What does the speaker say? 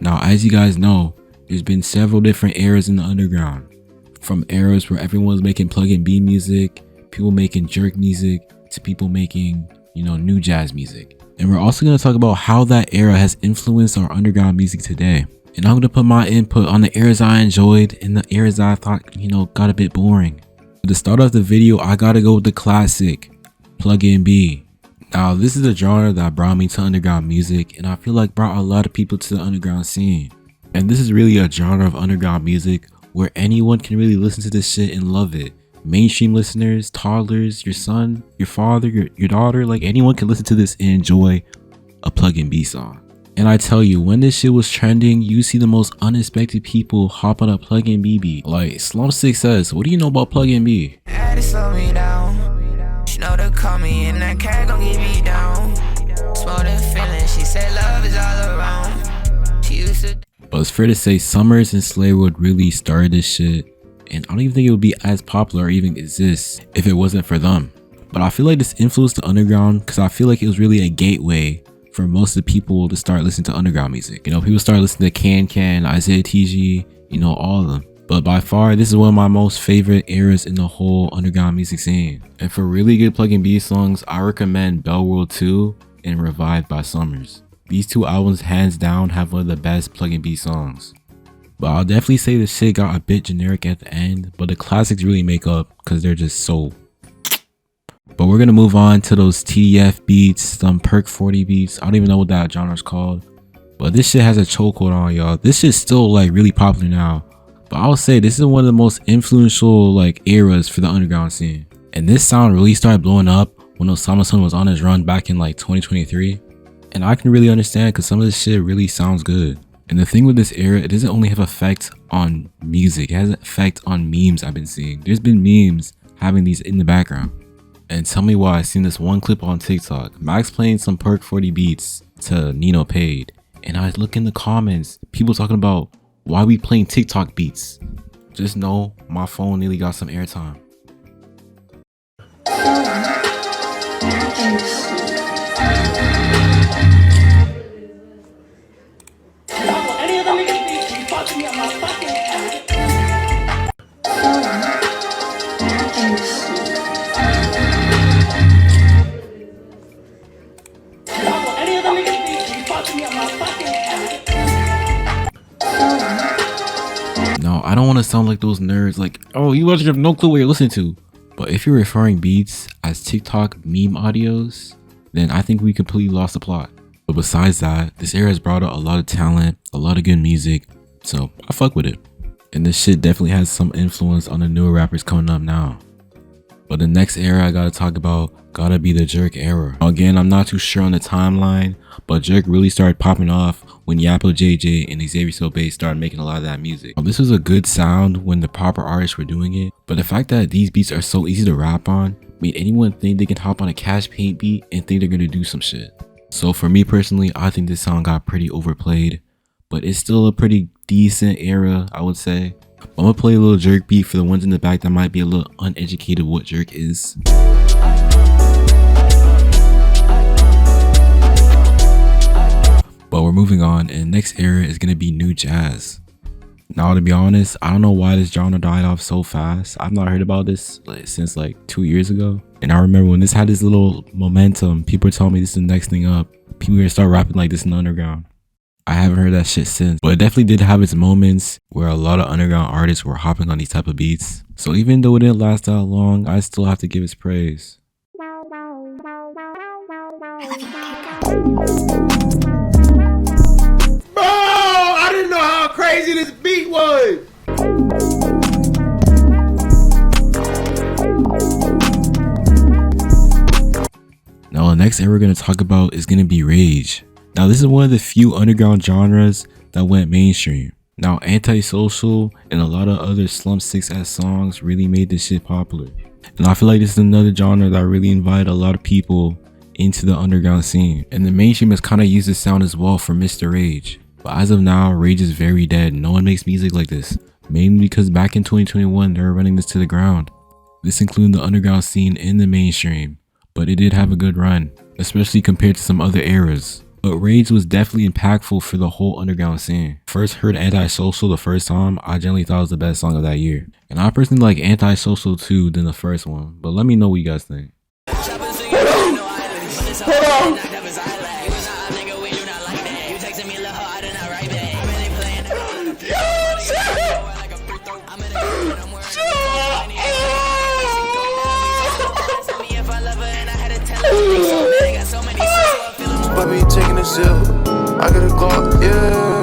Now, as you guys know, there's been several different eras in the underground. From eras where everyone was making pluggnb music, people making jerk music, to people making, new jazz music. And we're also going to talk about how that era has influenced our underground music today. And I'm going to put my input on the eras I enjoyed and the eras that I thought, got a bit boring. To start off the video, I gotta go with the classic, pluggnb. Now, this is a genre that brought me to underground music, and I feel like brought a lot of people to the underground scene. And this is really a genre of underground music where anyone can really listen to this shit and love it. Mainstream listeners, toddlers, your son, your father, your daughter, like anyone can listen to this and enjoy a pluggnb song. And I tell you, when this shit was trending, you see the most unexpected people hop on a pluggnb beat. Like Slum6 says, what do you know about pluggnb? Had to slow me down. She know to call me and that cat gon' get me down. Small the feeling, she said love is all around. She used to. But it's fair to say Summrs and Slaywood really started this shit. And I don't even think it would be as popular or even exist if it wasn't for them. But I feel like this influenced the underground because I feel like it was really a gateway for most of the people to start listening to underground music. People start listening to Can, Isaiah TG, all of them. But by far, this is one of my most favorite eras in the whole underground music scene. And for really good pluggnb songs, I recommend Bell World 2 and Revived by Summrs. These two albums hands down have one of the best pluggnb songs. But I'll definitely say the shit got a bit generic at the end, but the classics really make up because they're just so. But we're gonna move on to those TDF beats, some Perk 40 beats. I don't even know what that genre is called. But this shit has a chokehold on, y'all. This shit's still like really popular now. But I'll say this is one of the most influential eras for the underground scene. And this sound really started blowing up when Osama Sun was on his run back in 2023. And I can really understand because some of this shit really sounds good. And the thing with this era, it doesn't only have effect on music, it has an effect on memes I've been seeing. There's been memes having these in the background. And tell me why. I seen this one clip on TikTok, Max playing some Perk 40 beats to Nino Paid, and I look in the comments, people talking about why we playing TikTok beats. Just know my phone nearly got some airtime. Now, I don't want to sound like those nerds oh, you guys have no clue what you're listening to. But if you're referring beats as TikTok meme audios, then I think we completely lost the plot. But besides that, this era has brought out a lot of talent, a lot of good music, so I fuck with it. And this shit definitely has some influence on the newer rappers coming up now. But the next era I gotta talk about gotta be the Jerk era. Again, I'm not too sure on the timeline, but Jerk really started popping off when Yappo JJ and Xavier Sobey started making a lot of that music. This was a good sound when the proper artists were doing it, but the fact that these beats are so easy to rap on made anyone think they can hop on a Cash Paint beat and think they're gonna do some shit. So for me personally, I think this song got pretty overplayed, but it's still a pretty decent era, I would say. I'm gonna play a little Jerk beat for the ones in the back that might be a little uneducated what Jerk is. But we're moving on, and the next era is gonna be new jazz. Now, to be honest, I don't know why this genre died off so fast. I've not heard about this since 2 years ago. And I remember when this had this little momentum, people were telling me this is the next thing up. People were gonna start rapping like this in the underground. I haven't heard that shit since, but it definitely did have its moments where a lot of underground artists were hopping on these type of beats. So even though it didn't last that long, I still have to give its praise. Bro, I didn't know how crazy this beat was. Now the next era we're going to talk about is going to be rage. Now this is one of the few underground genres that went mainstream. Now Antisocial and a lot of other Slum6 songs really made this shit popular. And I feel like this is another genre that really invited a lot of people into the underground scene. And the mainstream has kind of used this sound as well for Mr. Rage. But as of now, Rage is very dead. No one makes music like this. Mainly because back in 2021, they were running this to the ground. This included the underground scene in the mainstream. But it did have a good run, especially compared to some other eras. But Rage was definitely impactful for the whole underground scene. First heard Antisocial the first time, I generally thought it was the best song of that year. And I personally like Antisocial too than the first one, but let me know what you guys think. Hold on. But me taking a sip, I got a Glock, yeah.